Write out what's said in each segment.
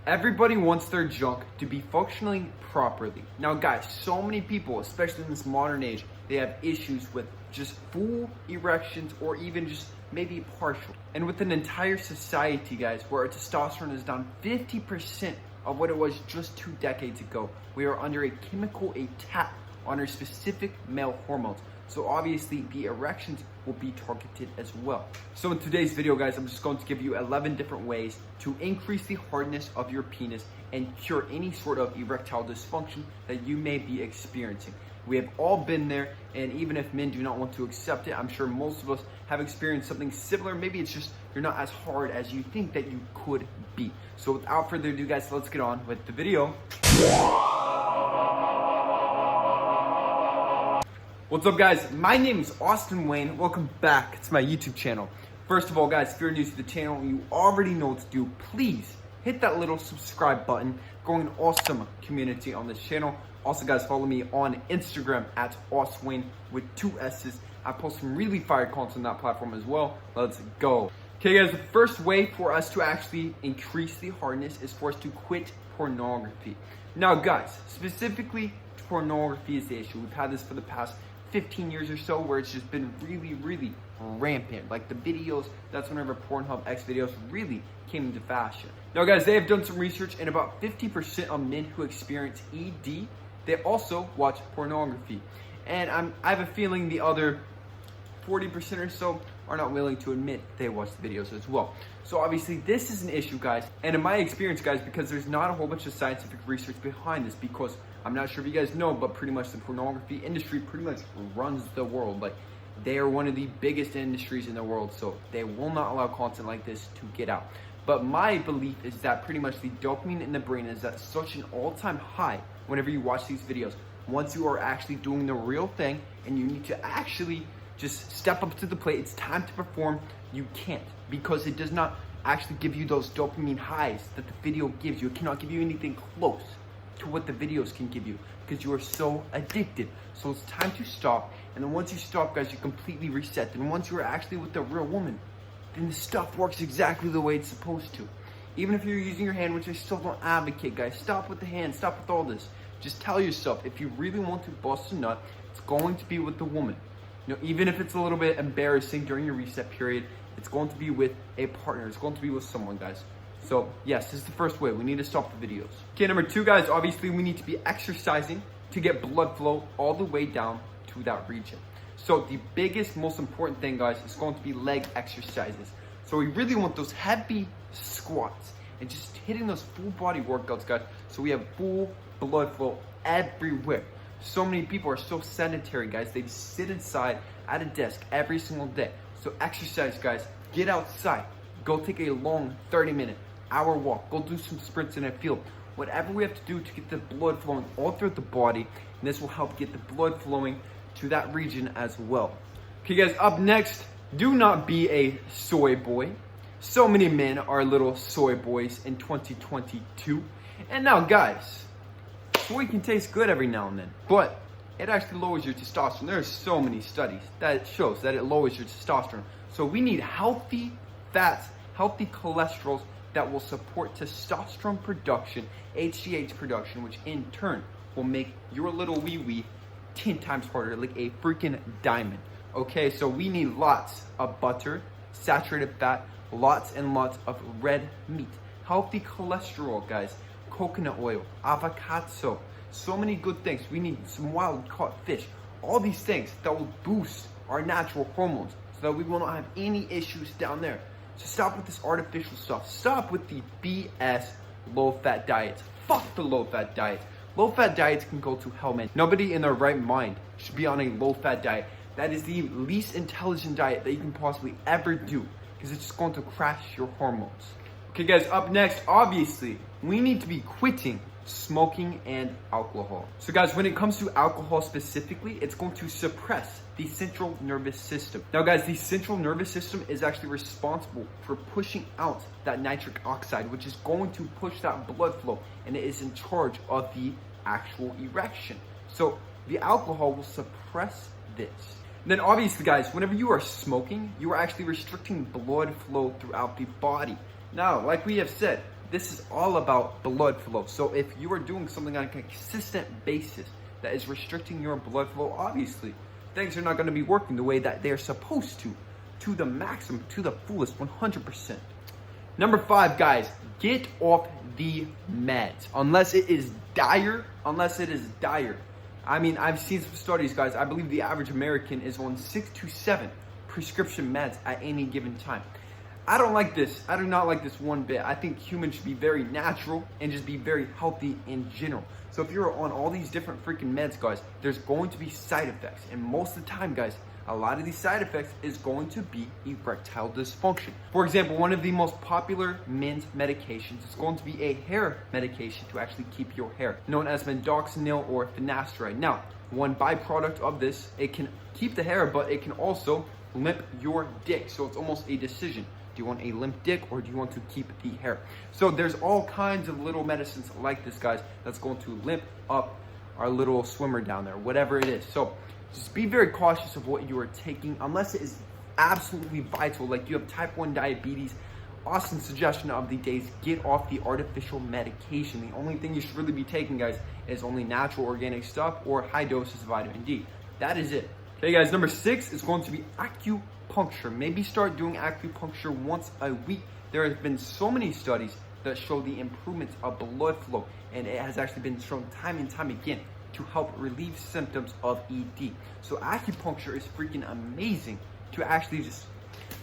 Everybody wants their junk to be functioning properly. Now guys, so many people, especially in this modern age, they have issues with just full erections or even just maybe partial. And with an entire society, guys, where our testosterone is down 50% of what it was just 2 decades ago, we are under a chemical attack on our specific male hormones. So obviously the erections will be targeted as well. So in today's video, guys, I'm just going to give you 11 different ways to increase the hardness of your penis and cure any sort of erectile dysfunction that you may be experiencing. We have all been there, and even if men do not want to accept it, I'm sure most of us have experienced something similar. Maybe it's just you're not as hard as you think that you could be. So without further ado, guys, let's get on with the video. What's up, guys? My name is Austin Wayne. Welcome back to my YouTube channel. First of all, guys, if you're new to the channel and you already know what to do, please hit that little subscribe button. Growing an awesome community on this channel. Also, guys, follow me on Instagram at AusWayne with 2 S's. I post some really fire content on that platform as well. Let's go. Okay, guys, the first way for us to actually increase the hardness is for us to quit pornography. Now, guys, specifically pornography is the issue. We've had this for the past 15 years or so where it's just been really rampant. Like the videos, that's whenever Pornhub X videos really came into fashion. Now guys, they have done some research, and about 50% of men who experience ED, they also watch pornography. And I have a feeling the other 40% or so are not willing to admit they watch the videos as well. So obviously this is an issue, guys. And in my experience, guys, because there's not a whole bunch of scientific research behind this, because I'm not sure if you guys know, but pretty much the pornography industry pretty much runs the world. Like, they are one of the biggest industries in the world, so they will not allow content like this to get out. But my belief is that pretty much the dopamine in the brain is at such an all-time high whenever you watch these videos. Once you are actually doing the real thing and you need to actually just step up to the plate, it's time to perform, you can't, because it does not actually give you those dopamine highs that the video gives you. It cannot give you anything close to what the videos can give you because you are so addicted. So it's time to stop, and then once you stop, guys, you completely reset. And once you're actually with the real woman, then the stuff works exactly the way it's supposed to. Even if you're using your hand, which I still don't advocate, guys, stop with the hand, stop with all this. Just tell yourself, if you really want to bust a nut, it's going to be with the woman. You know, even if it's a little bit embarrassing during your reset period, it's going to be with a partner. It's going to be with someone, guys. So yes, this is the first way. We need to stop the videos. Okay, number 2, guys, obviously we need to be exercising to get blood flow all the way down to that region. So the biggest, most important thing, guys, is going to be leg exercises. So we really want those heavy squats and just hitting those full body workouts, guys, so we have full blood flow everywhere. So many people are so sedentary, guys. They sit inside at a desk every single day. So exercise, guys. Get outside. Go take a long 30-minute, hour walk. Go do some sprints in a field. Whatever we have to do to get the blood flowing all throughout the body, and this will help get the blood flowing to that region as well. Okay, guys, up next, do not be a soy boy. So many men are little soy boys in 2022. And now, guys, soy can taste good every now and then, but it actually lowers your testosterone. There are so many studies that shows that it lowers your testosterone. So we need healthy fats, healthy cholesterols that will support testosterone production, HGH production, which in turn will make your little wee-wee 10 times harder, like a freaking diamond. Okay, so we need lots of butter, saturated fat, lots and lots of red meat, healthy cholesterol, guys, coconut oil, avocado, so many good things. We need some wild caught fish, all these things that will boost our natural hormones so that we will not have any issues down there. So stop with this artificial stuff. Stop with the BS low-fat diets. Fuck the low-fat diets. Low-fat diets can go to hell, man. Nobody in their right mind should be on a low-fat diet. That is the least intelligent diet that you can possibly ever do, because it's just going to crash your hormones. Okay, guys, up next, obviously, we need to be quitting smoking and alcohol. So guys, when it comes to alcohol specifically, it's going to suppress the central nervous system. Now guys, the central nervous system is actually responsible for pushing out that nitric oxide, which is going to push that blood flow, and it is in charge of the actual erection. So the alcohol will suppress this. And then obviously, guys, whenever you are smoking, you are actually restricting blood flow throughout the body. Now, like we have said, this is all about blood flow. So if you are doing something on a consistent basis that is restricting your blood flow, obviously things are not going to be working the way that they're supposed to the maximum, to the fullest, 100%. Number 5, guys, get off the meds. Unless it is dire. I mean, I've seen some studies, guys. I believe the average American is on 6 to 7 prescription meds at any given time. I don't like this. I do not like this one bit. I think humans should be very natural and just be very healthy in general. So if you're on all these different freaking meds, guys, there's going to be side effects. And most of the time, guys, a lot of these side effects is going to be erectile dysfunction. For example, one of the most popular men's medications is going to be a hair medication to actually keep your hair, known as mendoxanil or finasteride. Now, one byproduct of this, it can keep the hair, but it can also limp your dick. So it's almost a decision. Do you want a limp dick or do you want to keep the hair? So there's all kinds of little medicines like this, guys, that's going to limp up our little swimmer down there, whatever it is. So just be very cautious of what you are taking unless it is absolutely vital, like you have type 1 diabetes. Austin's suggestion of the day is get off the artificial medication. The only thing you should really be taking, guys, is only natural organic stuff or high doses of vitamin D. That is it. Okay, guys, number 6 is going to be acupuncture. Maybe start doing acupuncture once a week. There has been so many studies that show the improvements of blood flow, and it has actually been shown time and time again to help relieve symptoms of ED. So acupuncture is freaking amazing to actually just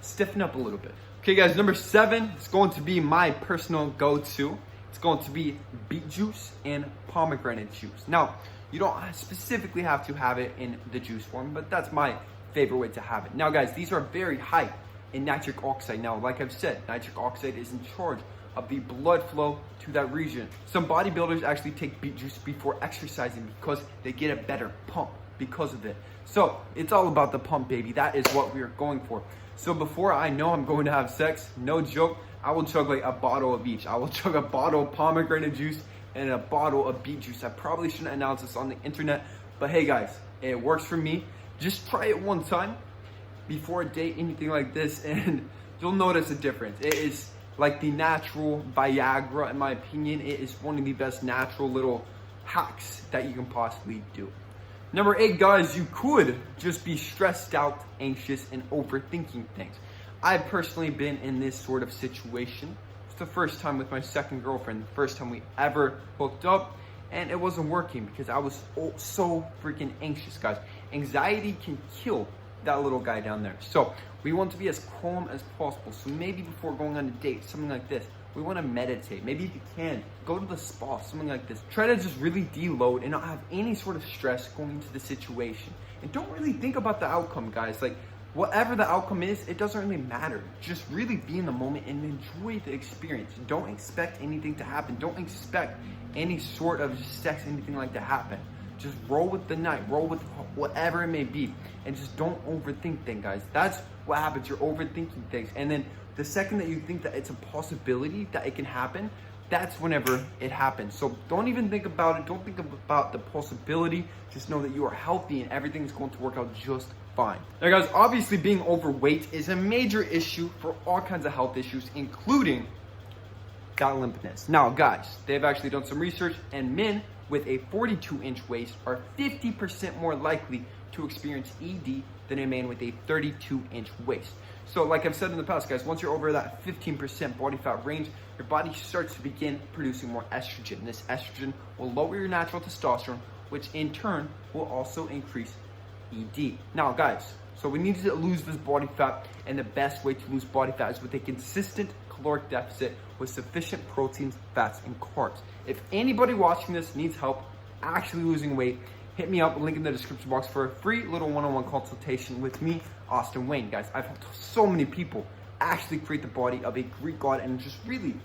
stiffen up a little bit. Okay, guys, number 7 is going to be my personal go-to. It's going to be beet juice and pomegranate juice. Now, you don't specifically have to have it in the juice form, but that's my favorite way to have it. Now, guys, these are very high in nitric oxide. Now, like I've said, nitric oxide is in charge of the blood flow to that region. Some bodybuilders actually take beet juice before exercising because they get a better pump because of it. So it's all about the pump, baby. That is what we are going for. So before I know I'm going to have sex, no joke, I will chug like a bottle of each. I will chug a bottle of pomegranate juice and a bottle of beet juice. I probably shouldn't announce this on the internet, but hey guys, it works for me. Just try it one time before a date, anything like this, and you'll notice a difference. It is like the natural Viagra, in my opinion. It is one of the best natural little hacks that you can possibly do. Number 8, guys, you could just be stressed out, anxious, and overthinking things. I've personally been in this sort of situation. It's the first time with my second girlfriend, the first time we ever hooked up, and it wasn't working because I was so freaking anxious, guys. Anxiety can kill that little guy down there. So we want to be as calm as possible. So maybe before going on a date, something like this, we want to meditate. Maybe if you can, go to the spa, something like this. Try to just really deload and not have any sort of stress going into the situation. And don't really think about the outcome, guys. Like, whatever the outcome is, it doesn't really matter. Just really be in the moment and enjoy the experience. Don't expect anything to happen. Don't expect any sort of sex, anything like that happen. Just roll with the night, roll with whatever it may be, and just don't overthink things, guys. That's what happens. You're overthinking things, and then the second that you think that it's a possibility that it can happen, that's whenever it happens. So don't even think about it. Don't think about the possibility. Just know that you are healthy and everything's going to work out just fine. Now, guys, obviously being overweight is a major issue for all kinds of health issues, including that limpness. Now, guys, they've actually done some research, and men with a 42-inch waist are 50% more likely to experience ED than a man with a 32-inch waist. So like I've said in the past, guys, once you're over that 15% body fat range, your body starts to begin producing more estrogen. This estrogen will lower your natural testosterone, which in turn will also increase ED. Now, guys, so we need to lose this body fat, and the best way to lose body fat is with a consistent caloric deficit with sufficient proteins, fats, and carbs. If anybody watching this needs help actually losing weight, hit me up, link in the description box for a free little one-on-one consultation with me, Austin Wayne. Guys, I've helped so many people actually create the body of a Greek god and just really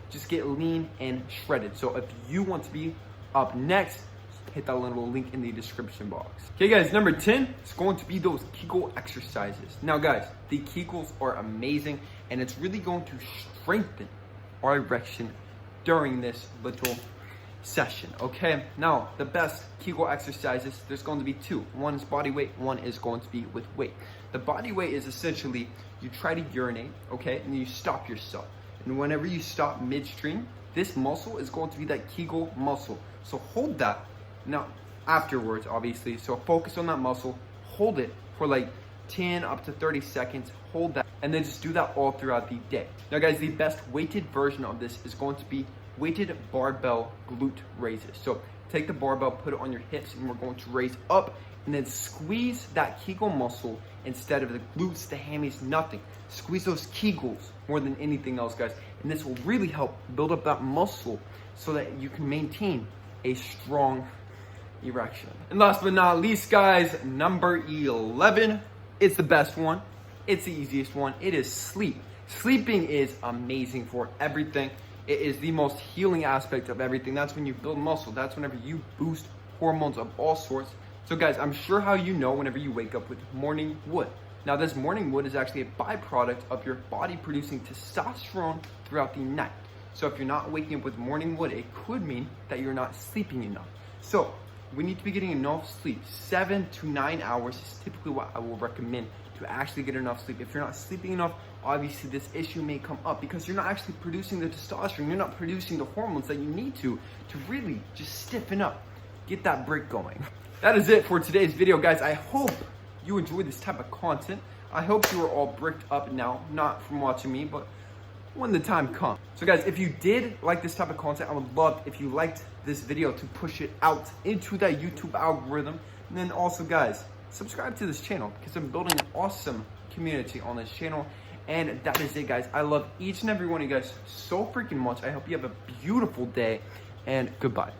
just get lean and shredded. So if you want to be up next, hit that little link in the description box. Okay, guys, number 10 is going to be those Kegel exercises. Now, guys, the Kegels are amazing, and it's really going to strengthen our erection during this little session. Okay, now the best Kegel exercises, there's going to be 2. One is body weight, one is going to be with weight. The body weight is essentially you try to urinate, okay, and you stop yourself. And whenever you stop midstream, this muscle is going to be that Kegel muscle. So hold that. Now, afterwards, obviously, so focus on that muscle, hold it for like 10 up to 30 seconds, hold that, and then just do that all throughout the day. Now guys, the best weighted version of this is going to be weighted barbell glute raises. So take the barbell, put it on your hips, and we're going to raise up and then squeeze that Kegel muscle instead of the glutes, the hammies, nothing. Squeeze those Kegels more than anything else, guys. And this will really help build up that muscle so that you can maintain a strong erection. And last but not least, guys, number 11. It's the best one. It's the easiest one. It is sleep. Sleeping is amazing for everything. It is the most healing aspect of everything. That's when you build muscle. That's whenever you boost hormones of all sorts. So guys, I'm sure how you know whenever you wake up with morning wood. Now this morning wood is actually a byproduct of your body producing testosterone throughout the night. So if you're not waking up with morning wood, it could mean that you're not sleeping enough. So we need to be getting enough sleep. 7 to 9 hours is typically what I will recommend to actually get enough sleep. If you're not sleeping enough, obviously this issue may come up because you're not actually producing the testosterone. You're not producing the hormones that you need to really just stiffen up, get that break going. That is it for today's video, guys. I hope you enjoyed this type of content. I hope you are all bricked up now, not from watching me, but when the time comes. So guys, if you did like this type of content, I would love if you liked this video to push it out into that YouTube algorithm. And then also, guys, subscribe to this channel because I'm building an awesome community on this channel. And that is it, guys. I love each and every one of you guys so freaking much. I hope you have a beautiful day, and goodbye.